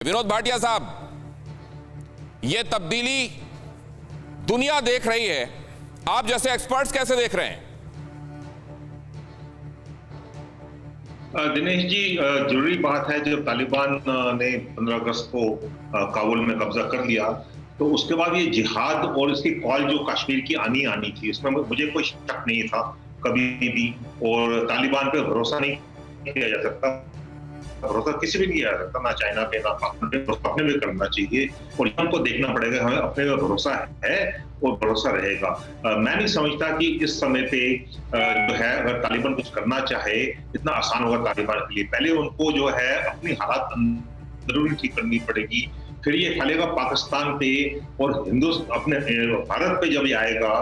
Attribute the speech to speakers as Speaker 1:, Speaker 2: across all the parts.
Speaker 1: विनोद भाटिया साहब, यह तब्दीली दुनिया देख रही है, आप जैसे एक्सपर्ट्स कैसे देख रहे हैं?
Speaker 2: दिनेश जी, जरूरी बात है। जब तालिबान ने 15 अगस्त को काबुल में कब्जा कर लिया, तो उसके बाद ये जिहाद और इसकी कॉल जो कश्मीर की आनी थी, इसमें मुझे कोई शक नहीं था कभी भी। और तालिबान पे भरोसा नहीं किया जा सकता, भरोसा किसी भी किया जा सकता, ना चाइना पे ना पाकिस्तान पे, अपने पे करना चाहिए। और हमको देखना पड़ेगा, हमें अपने पे भरोसा है और भरोसा रहेगा। मैं नहीं समझता कि इस समय पे जो है, अगर तालिबान कुछ करना चाहे, इतना आसान होगा तालिबान के लिए। पहले उनको जो है अपनी हालात अंदरूनी ठीक करनी पड़ेगी, फिर ये फैलेगा पाकिस्तान पे और अपने भारत पे जब ये आएगा,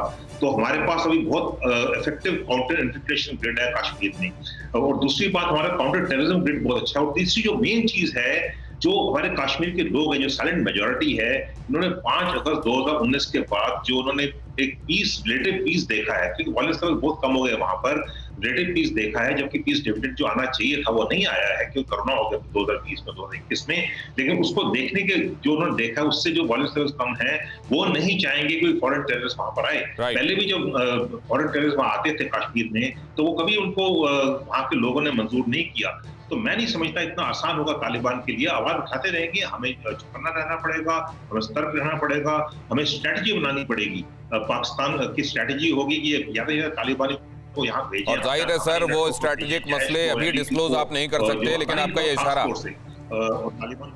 Speaker 2: तो हमारे पास अभी बहुत इफेक्टिव काउंटर इंफिल्ट्रेशन ग्रिड है कश्मीर में। और दूसरी बात, हमारा काउंटर टेररिज्म ग्रिड बहुत अच्छा है। और तीसरी जो मेन चीज है, जो हमारे कश्मीर के लोग हैं, जो साइलेंट मेजोरिटी है, इन्होंने 5 अगस्त 2019 के बाद जो उन्होंने एक रिलेटिव पीस देखा है, क्योंकि वायलेंस लेवल बहुत कम हो गए वहां पर, रिलेटिव पीस देखा है, जबकि पीस डिविडेंड जो आना चाहिए था वो नहीं आया है, क्योंकि कोरोना हो गया 2020 में 2021 में। लेकिन उसको देखने के जो उन्होंने देखा है, उससे जो वायलेंस लेवल कम है, वो नहीं चाहेंगे कोई फॉरेन टेररिस्ट वहां पर आए। पहले भी जब फॉरेन टेररिस्ट वहां आते थे कश्मीर में, तो वो कभी उनको वहां के लोगों ने मंजूर नहीं किया। तो मैं नहीं समझता इतना आसान होगा तालिबान के लिए। आवाज उठाते रहेंगे, हमें चौकन्ना रहना पड़ेगा, हमें सतर्क रहना पड़ेगा, हमें स्ट्रेटजी बनानी पड़ेगी। पाकिस्तान की स्ट्रेटजी होगी कि या तालिबान को यहाँ भेजें।
Speaker 1: और जाहिर है सर, वो स्ट्रेटेजिक मसले अभी डिस्क्लोज आप नहीं कर सकते, लेकिन आपका ये इशारा,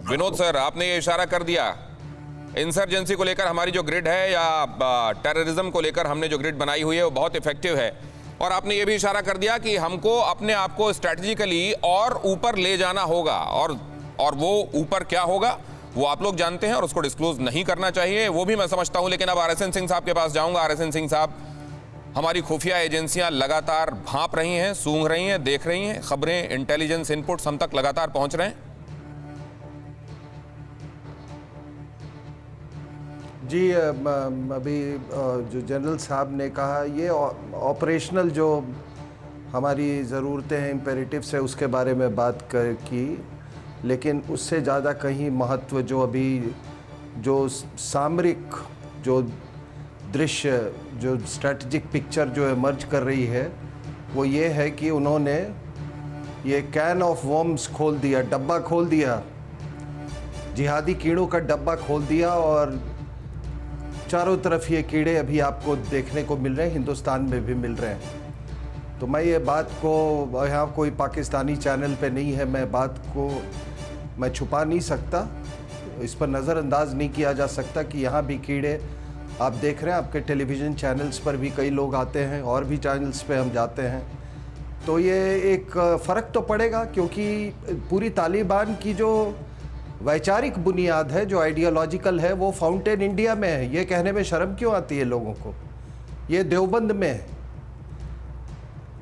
Speaker 1: विनोद सर, आपने ये इशारा कर दिया, इंसर्जेंसी को लेकर हमारी जो ग्रिड है या टेररिज्म को लेकर हमने जो ग्रिड बनाई हुई है वो बहुत इफेक्टिव है। और आपने ये भी इशारा कर दिया कि हमको अपने आप को स्ट्रेटेजिकली और ऊपर ले जाना होगा, और वो ऊपर क्या होगा वो आप लोग जानते हैं और उसको डिस्क्लोज नहीं करना चाहिए, वो भी मैं समझता हूं। लेकिन अब RSN सिंह साहब के पास जाऊंगा। RSN सिंह साहब, हमारी खुफिया एजेंसियां लगातार भांप रही हैं, सूंघ रही हैं, देख रही हैं, खबरें, इंटेलिजेंस इनपुट्स हम तक लगातार पहुंच रहे हैं।
Speaker 3: जी, अभी जो जनरल साहब ने कहा, ये ऑपरेशनल जो हमारी ज़रूरतें हैं, इम्पेरेटिव्स है, उसके बारे में बात की। लेकिन उससे ज़्यादा कहीं महत्व जो अभी जो सामरिक जो दृश्य, जो स्ट्रेटजिक पिक्चर जो इमर्ज कर रही है, वो ये है कि उन्होंने ये कैन ऑफ वॉर्म्स खोल दिया, डब्बा खोल दिया, जिहादी कीड़ों का डब्बा खोल दिया। और चारों तरफ ये कीड़े अभी आपको देखने को मिल रहे हैं, हिंदुस्तान में भी मिल रहे हैं। तो मैं ये बात को, यहाँ कोई पाकिस्तानी चैनल पे नहीं है, मैं बात को मैं छुपा नहीं सकता, इस पर नज़रअंदाज नहीं किया जा सकता कि यहाँ भी कीड़े आप देख रहे हैं। आपके टेलीविज़न चैनल्स पर भी कई लोग आते हैं, और भी चैनल्स पे हम जाते हैं, तो ये एक फ़र्क तो पड़ेगा। क्योंकि पूरी तालिबान की जो वैचारिक बुनियाद है, जो आइडियोलॉजिकल है, वो फाउंटेन इंडिया में है। ये कहने में शर्म क्यों आती है लोगों को? ये देवबंद में है।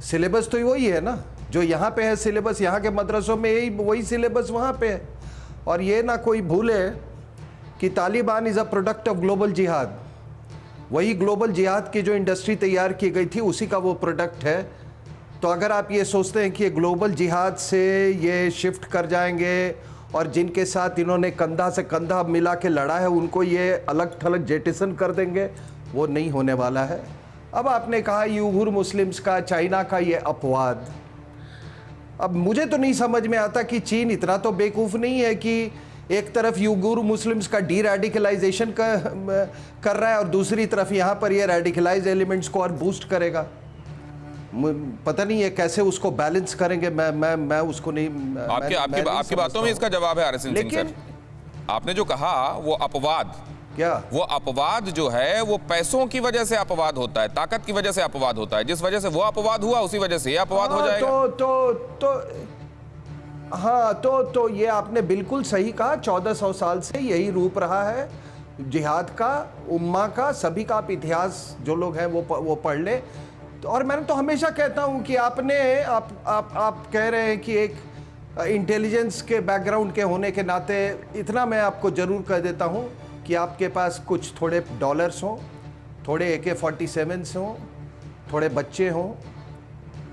Speaker 3: सिलेबस तो वही है ना, जो यहाँ पे है सिलेबस, यहाँ के मदरसों में यही वही सिलेबस वहाँ पे है। और ये ना कोई भूले कि Taliban is a product of global जिहाद। वही ग्लोबल जिहाद की जो इंडस्ट्री तैयार की गई थी, उसी का वो प्रोडक्ट है। तो अगर आप ये सोचते हैं कि ये ग्लोबल जिहाद से ये शिफ्ट कर जाएंगे और जिनके साथ इन्होंने कंधा से कंधा मिला के लड़ा है, उनको ये अलग थलग जेटिसन कर देंगे, वो नहीं होने वाला है। अब आपने कहा यूगुर मुस्लिम्स का, चाइना का ये अपवाद। अब मुझे तो नहीं समझ में आता कि चीन इतना तो बेवकूफ़ नहीं है कि एक तरफ यूगुर मुस्लिम्स का डी रेडिकलाइजेशन कर रहा है, और दूसरी तरफ यहाँ पर ये रेडिकलाइज एलिमेंट्स को और बूस्ट करेगा। पता नहीं है कैसे उसको बैलेंस करेंगे। मैं उसको नहीं,
Speaker 1: आपकी बातों में इसका जवाब है RSN सिंह सर। आपने जो कहा वो अपवाद,
Speaker 3: क्या
Speaker 1: वो अपवाद जो है वो पैसों की वजह से अपवाद होता है, ताकत की वजह से अपवाद होता है। जिस वजह से वो अपवाद हुआ, उसी वजह से ये अपवाद हो जाएगा।
Speaker 3: तो ये आपने बिल्कुल सही कहा। 1400 साल से यही रूप रहा है जिहाद का, उम्मा का, सभी का। आप इतिहास जो लोग हैं वो पढ़ ले। और मैंने तो हमेशा कहता हूं कि आप कह रहे हैं कि एक इंटेलिजेंस के बैकग्राउंड के होने के नाते इतना मैं आपको ज़रूर कह देता हूं कि आपके पास कुछ थोड़े डॉलर्स हों, थोड़े AK-47s हों, थोड़े बच्चे हों,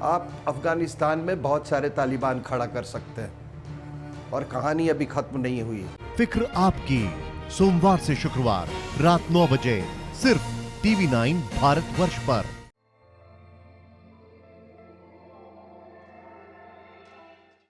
Speaker 3: आप अफ़गानिस्तान में बहुत सारे तालिबान खड़ा कर सकते हैं। और कहानी अभी ख़त्म नहीं हुई है।
Speaker 4: फिक्र आपकी, सोमवार से शुक्रवार रात 9 बजे सिर्फ TV9 भारतवर्ष पर।